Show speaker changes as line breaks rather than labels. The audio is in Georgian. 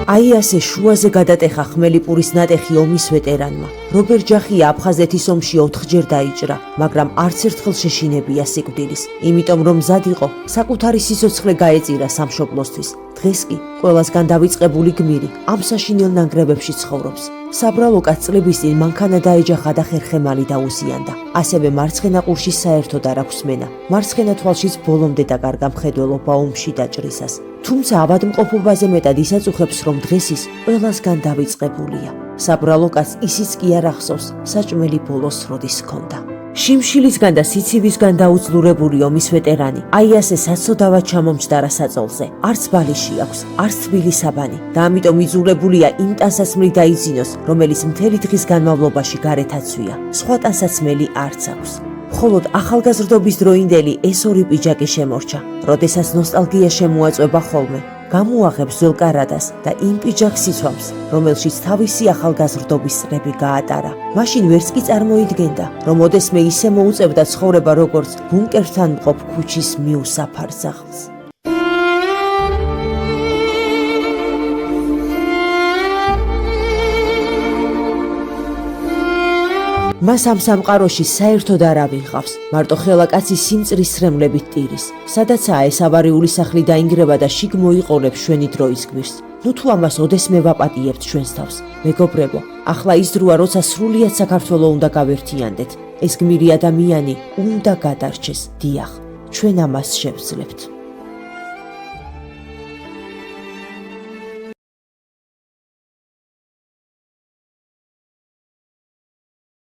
აი ასე შუაზე გადატეხა ხმელიპურის ნატეხი ომის ვეტერანმა. რობერტ ჯახია აფხაზეთის ომში 4-ჯერ დაიჭრა, მაგრამ არც ერთხელ შეშინებია სიკვდილის, იმიტომ რომ მზად იყო საკუთარი სიცოცხლე გაეწირა სამშობლოსთვის. დღეს კი ყველასგან დავიწყებული გმირი ამ საშინელ ნანგრევებში ცხოვრობს. საბრალო კაც წლების წინ მანქანა დაეჯახა და ხერხემალი დაუზიანდა. ასევე მარცხენა ყურში საერთოდ არ აქვს მენა. მარცხენა თვალშიც ბოლომდე დაკარგა მხედველობა ომში დაჭრისას. თუმცა ავადმყოფობაზე მეტად ისაწუხებს, რომ დღეს ის ყველასგან დავიწყებულია. საბრალო კაც ისიც კი არ ახსოვს საჭმელი ბოლოს როდის ჰქონდა. შიმშილისგან და სიცივისგან დაუძლურებული ომის ვეტერანი აი ასე საცოდავად ჩამომჯდარა საწოლზე. არც ბალიში აქვს, არც თბილი საბანი და ამიტომ იძულებულია იმ ტანსაცმლით დაიძინოს, რომელიც მთელი დღის განმავლობაში გარეთ აცვია. სხვა ტანსაცმელი არც აქვს. მხოლოდ ახალგაზრდობის დროინდელი ეს ორი პიჯაკი შემორჩა. როდესაც ნოსტალგია შემოაწვება ხოლმე, გამოაღებს ძველ კარადას და იმ პიჯაკს იცვამს, რომელშიც თავისი ახალგაზრდობის წლები გაატარა. მაშინ ვერც კი წარმოიდგენდა, რომ ოდესმე ისე მოუწევდა ცხოვრება როგორც ბუნკერთან მყოფ ქუჩის მიუსაფარ სახლს. მას ამ სამყაროში საერთოდ არავინ ყავს, მარტო ხელა კაცი სიმწრის სრემლებით ტირის. სადაცაა ეს ავარიული სახლი დაინგრევა და შიგ მოიყოლებს ჩვენი დროის გმირს. ნუ თუ ამას ოდესმე ვაპატიებთ ჩვენს თავს. მეგობრებო, ახლა ის დროა, როცა სრულიად საქართველო უნდა გავერთიანდეთ. ეს გმირი ადამიანი უნდა გადარჩეს. დიახ, ჩვენ ამას შევძლებთ.